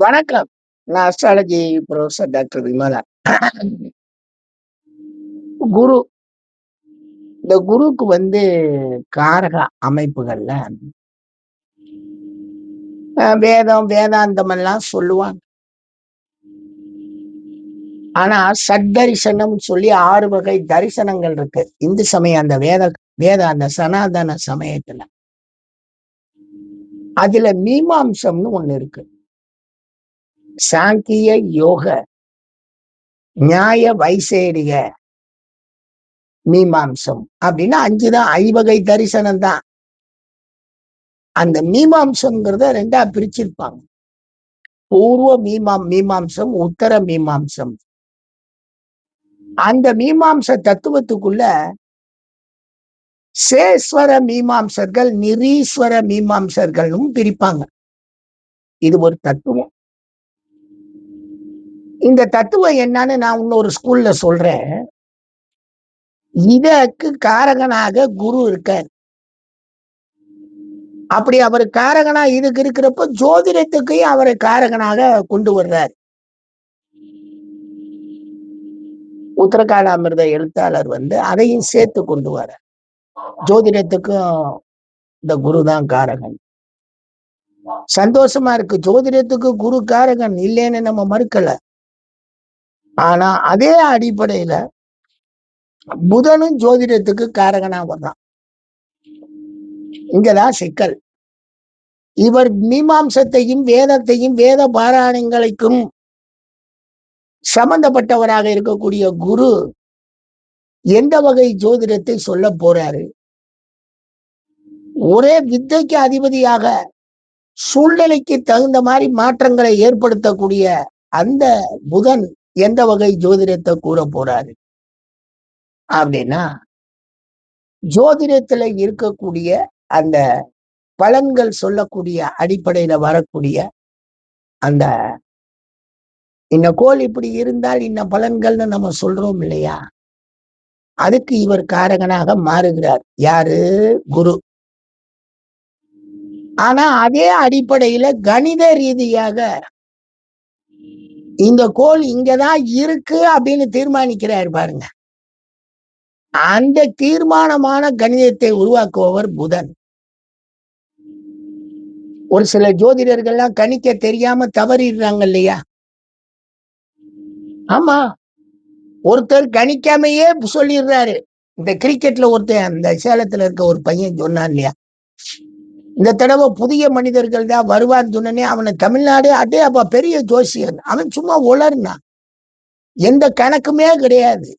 வணக்கம். நான் astrology professor doctor Vimala. குரு. இந்த குருக்கு காரக அமைப்புகள்ல வேதம், வேதாந்தம் எல்லாம் சொல்லுவாங்க. ஆனா சத்தரிசனம் சொல்லி 6 வகை தரிசனங்கள் இருக்கு. இந்து சமயம் அந்த வேத அந்த சனாதன சமயத்துல. அதுல மீமாம்சம்னு ஒண்ணு இருக்கு. சாங்கிய யோக, நியாய வைசேடிக மீமாம்சம் அப்படின்னு 5 தான். ஐவகை தரிசனம் தான். அந்த மீமாம்சம்ங்கிறத 2ஆ பிரிச்சிருப்பாங்க. பூர்வ மீமாம்சம், உத்தர மீமாம்சம். அந்த மீமாம்ச தத்துவத்துக்குள்ள சேஸ்வர மீமாம்சர்கள், நிரீஸ்வர மீமாம்சர்களும் பிரிப்பாங்க. இது ஒரு தத்துவம். இந்த தத்துவம் என்னன்னு நான் இன்னொரு ஸ்கூல்ல சொல்றேன். இதற்கு காரகனாக குரு இருக்கார். அப்படி அவர் காரகனா இதுக்கு இருக்கிறப்ப ஜோதிடத்துக்கு அவரை காரகனாக கொண்டு வர்றார். உத்தரகாலாமிர்த எழுத்தாளர் அதையும் சேர்த்து கொண்டு வர. ஜோதிடத்துக்கும் இந்த குரு தான் காரகன். சந்தோஷமா இருக்கு. ஜோதிடத்துக்கு குரு காரகன் இல்லைன்னு நம்ம மறுக்கல. ஆனா அதே அடிப்படையில புதனும் ஜோதிடத்துக்கு காரகனா வர்றான். இங்கதான் சிக்கல். இவர் மீமாம்சத்தையும் வேதத்தையும் வேத பாராயணங்களுக்கும் சம்பந்தப்பட்டவராக இருக்கக்கூடிய குரு எந்த வகை ஜோதிடத்தை சொல்ல போறாரு? ஒரே வித்தைக்கு அதிபதியாக சூழ்நிலைக்கு தகுந்த மாதிரி மாற்றங்களை ஏற்படுத்தக்கூடிய அந்த புதன் எந்த வகை ஜோதிடத்தை கூற போறாரு அப்படின்னா, ஜோதிடத்துல இருக்கக்கூடிய அந்த பலன்கள் சொல்லக்கூடிய அடிப்படையில வரக்கூடிய அந்த இந்த கோள் இப்படி இருந்தால் இன்ன பலன்கள்னு நம்ம சொல்றோம் இல்லையா? அதுக்கு இவர் காரகனாக மாறுகிறார். யாரு? குரு. ஆனா அதே அடிப்படையில கணித ரீதியாக இந்த கோள் இங்கதான் இருக்கு அப்படின்னு தீர்மானிக்கிறார் பாருங்க. அந்த தீர்மானமான கணிதத்தை உருவாக்குபவர் புதன். ஒரு சில ஜோதிடர்கள்லாம் கணிக்க தெரியாம தவறிடுறாங்க இல்லையா? ஆமா. ஒருத்தர் கணிக்காமையே சொல்லிடுறாரு. இந்த கிரிக்கெட்ல ஒருத்தன் அந்த சேலத்துல இருக்க ஒரு பையன் சொன்னான் இல்லையா, இந்த தடவை புதிய மனிதர்கள் தான் வருவான்னு சொன்னே அவனை தமிழ்நாடு அடே அப்ப பெரிய ஜோசியன். அவன் சும்மா உளர்னான். எந்த கணக்குமே கிடையாது.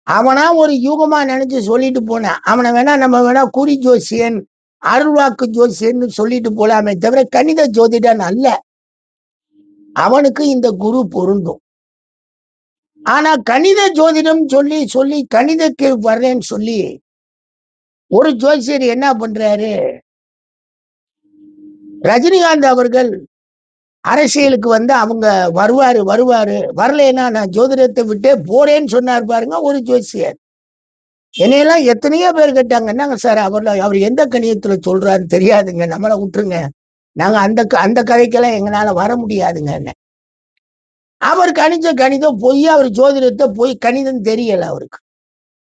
அவனா ஒரு யூகமா நினைச்சு சொல்லிட்டு போனான். அவனை வேணா நம்ம வேணா குறி ஜோசியன், அருள்வாக்கு ஜோசியன்னு சொல்லிட்டு போலாமே தவிர கணித ஜோதிடன் அல்ல. அவனுக்கு இந்த குரு பொருந்தும். ஆனா கணித ஜோதிடம் சொல்லி சொல்லி கணிதக்கு வர்றேன்னு சொல்லி ஒரு ஜோசியர் என்ன பண்றாரு, ரஜினிகாந்த் அவர்கள் அரசியலுக்கு அவங்க வருவாரு வரலைன்னா நான் ஜோதிடத்தை விட்டே போறேன்னு சொன்னார் பாருங்க ஒரு ஜோசியர். என்னையெல்லாம் எத்தனையோ பேர் கேட்டாங்க, என்னங்க சார் அவர் எந்த கணிதத்துல சொல்றாருன்னு தெரியாதுங்க, நம்மளை விட்டுருங்க, நாங்க அந்த கதைக்கெல்லாம் எங்களால வர முடியாதுங்க. அவர் கணித கணிதம் போய் அவர் ஜோதிடத்தை போய் கணிதம் தெரியல அவருக்கு.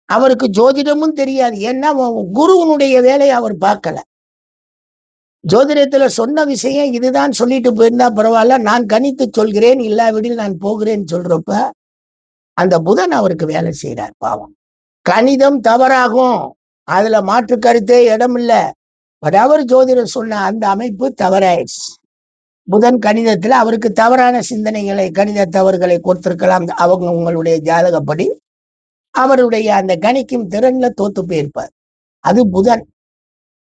அவருக்கு ஜோதிடமும் தெரியாது. ஏன்னா குருவனுடைய வேலையை அவர் பார்க்கல. ஜோதிடத்துல சொன்ன விஷயம் இதுதான் சொல்லிட்டு போயிருந்தா பரவாயில்ல, நான் கணித்து சொல்கிறேன், இல்லாவிடில் நான் போகிறேன்னு சொல்றப்ப அந்த புதன் அவருக்கு வேலை செய்யறார். பாவம். கணிதம் தவறாகும், அதுல மாற்று கருத்தே இடம் இல்ல. அவர் ஜோதிடர் சொன்ன அந்த அமைப்பு தவறாயிடுச்சு. புதன் கணிதத்துல அவருக்கு தவறான சிந்தனைகளை, கணித தவறுகளை கொடுத்திருக்கலாம். அவங்க உங்களுடைய ஜாதகப்படி அவருடைய அந்த கணிக்கும் திறன்ல தோத்து போயிருப்பார். அது புதன்.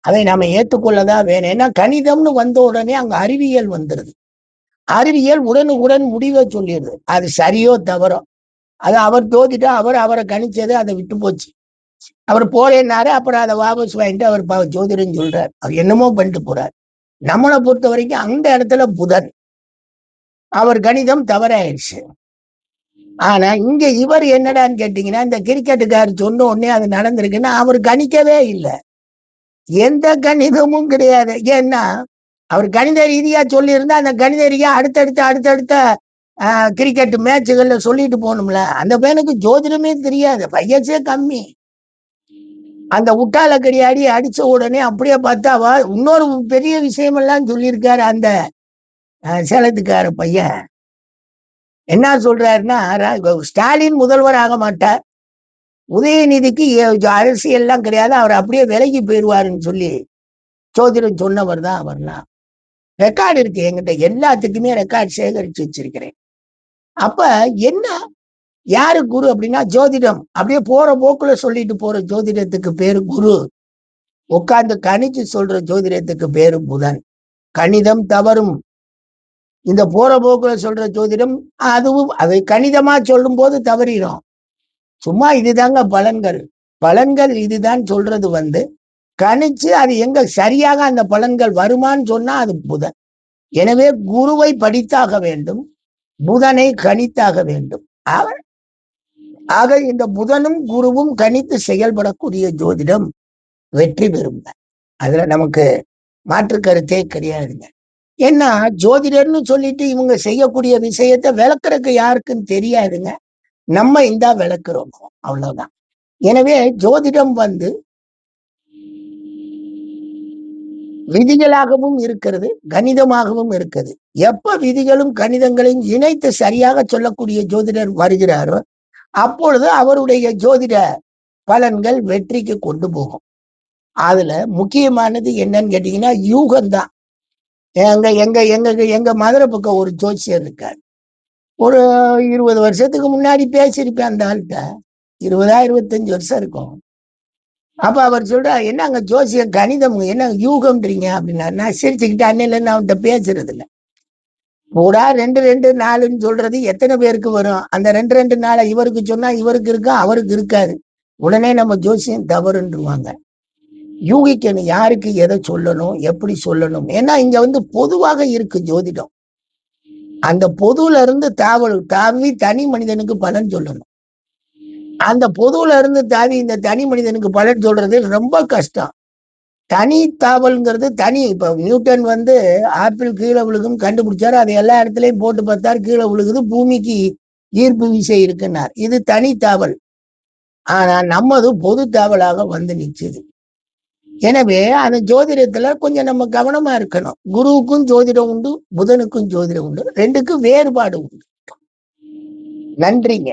அதை நாம ஏற்றுக்கொள்ளதான் வேணும். ஏன்னா கணிதம்னு வந்த உடனே அங்க அறிவியல் வந்துருது. அறிவியல் உடனுக்குடன் முடிவை சொல்லிடுது. அது சரியோ தவறோ, அது அவர் தோதிட்டா அவரை கணிச்சது அதை விட்டு போச்சு. அவர் போறேன்னாரு, அப்புறம் அதை வாபஸ் வாங்கிட்டு அவர் ஜோதிடம் சொல்றார். அவர் என்னமோ பண்ணிட்டு போறார். நம்மளை பொறுத்த வரைக்கும் அந்த இடத்துல புதன் அவர் கணிதம் தவறாயிடுச்சு. ஆனா இங்க இவர் என்னடான்னு கேட்டீங்கன்னா, இந்த கிரிக்கெட்டுக்காரர் சொன்ன உடனே அது நடந்திருக்குன்னா அவர் கணிக்கவே இல்லை. எந்த கணிதமும் கிடையாது. ஏன்னா அவர் கணித ரீதியா சொல்லி இருந்தா அந்த கணித ரீதியா அடுத்தடுத்த கிரிக்கெட் மேட்சுகள்ல சொல்லிட்டு போகணும்ல. அந்த பையனுக்கு ஜோதிடமே தெரியாது, வயசே கம்மி. அந்த உட்டால கடியாடி அடிச்ச உடனே அப்படியே பார்த்தா இன்னொரு பெரிய விஷயமெல்லாம் சொல்லியிருக்காரு அந்த சேலத்துக்கார பையன். என்ன சொல்றாருன்னா, ஸ்டாலின் முதல்வர் ஆக மாட்டார், உதயநிதிக்கு அரசியல்லாம் கிடையாது, அவர் அப்படியே விலகி போயிடுவாருன்னு சொல்லி ஜோதிடம் சொன்னவர் தான் அவர்லாம். ரெக்கார்டு இருக்கு என்கிட்ட, எல்லாத்துக்குமே ரெக்கார்டு சேகரிச்சு வச்சிருக்கிறேன். அப்ப என்ன, யாரு குரு அப்படின்னா ஜோதிடம். அப்படியே போற போக்குல சொல்லிட்டு போற ஜோதிடத்துக்கு பேரு குரு. உட்கார்ந்து கணிச்சு சொல்ற ஜோதிடத்துக்கு பேரு புதன். கணிதம் தவறும், இந்த போற போக்குல சொல்ற ஜோதிடம் அதுவும் அது கணிதமா சொல்லும் போது தவறிடும். சும்மா இதுதாங்க பலன்கள். பலன்கள் இதுதான் சொல்றது கணிச்சு அது எங்க சரியாக அந்த பலன்கள் வருமான்னு சொன்னா அது புதன். எனவே குருவை படித்தாக வேண்டும், புதனை கணித்தாக வேண்டும். ஆக இந்த புதனும் குருவும் கணித்து செயல்படக்கூடிய ஜோதிடம் வெற்றி பெறும். அதுல நமக்கு மாற்று கருத்தே கிடையாதுங்க. ஏன்னா ஜோதிடர்னு சொல்லிட்டு இவங்க செய்யக்கூடிய விஷயத்தை விளக்குறதுக்கு யாருக்கும் தெரியாதுங்க. நம்ம இந்த விளக்குறோம், அவ்வளவுதான். எனவே ஜோதிடம் விதிகளாகவும் இருக்கிறது, கணிதமாகவும் இருக்கிறது. எப்ப விதிகளும் கணிதங்களையும் இணைத்து சரியாக சொல்லக்கூடிய ஜோதிடர் வருகிறாரோ அப்பொழுது அவருடைய ஜோதிட பலன்கள் வெற்றிக்கு கொண்டு போகும். அதுல முக்கியமானது என்னன்னு கேட்டீங்கன்னா யூகம்தான். எங்க எங்க எங்க எங்க மதுரை பக்கம் ஒரு ஜோசியர் இருக்கார். ஒரு 20 வருஷத்துக்கு முன்னாடி பேசியிருப்பேன் அந்த ஆள்கிட்ட. 25 வருஷம் இருக்கும். அப்ப அவர் சொல்றா, என்னங்க ஜோசியம் கணிதம் என்ன யூகம்ன்றீங்க அப்படின்னா, நான் சிரிச்சுக்கிட்டு அன்னையில நான் அவன்கிட்ட பேசுறது இல்லை. கூடா 2-2-4 சொல்றது எத்தனை பேருக்கு வரும்? அந்த 2-2-4 இவருக்கு சொன்னா இவருக்கு இருக்கா, அவருக்கு இருக்காது. உடனே நம்ம ஜோசியம் தவறுன்றுவாங்க. யூகிக்கணும், யாருக்கு எதை சொல்லணும், எப்படி சொல்லணும். ஏன்னா இங்க பொதுவாக இருக்கு ஜோதிடம். அந்த பொதுல இருந்து தாவி தனி மனிதனுக்கு பலன் சொல்லணும். அந்த பொதுல இருந்து தாவி இந்த தனி மனிதனுக்கு பலன் சொல்றது ரொம்ப கஷ்டம். தனி தாவல்ங்கிறது தனி. இப்ப நியூட்டன் ஆப்பிள் கீழே விழுகும் கண்டுபிடிச்சாரு, அதை எல்லா இடத்துலயும் போட்டு பார்த்தாரு, கீழே விழுகுது, பூமிக்கு ஈர்ப்பு விசை இருக்குன்னார். இது தனி தாவல். ஆனா நம்மது பொது தாவலாக நிக்குது. எனவே அந்த ஜோதிடத்துல கொஞ்சம் நம்ம கவனமா இருக்கணும். குருவுக்கும் ஜோதிடம் உண்டு, புதனுக்கும் ஜோதிடம் உண்டு, ரெண்டுக்கும் வேறுபாடு உண்டு. நன்றிங்க.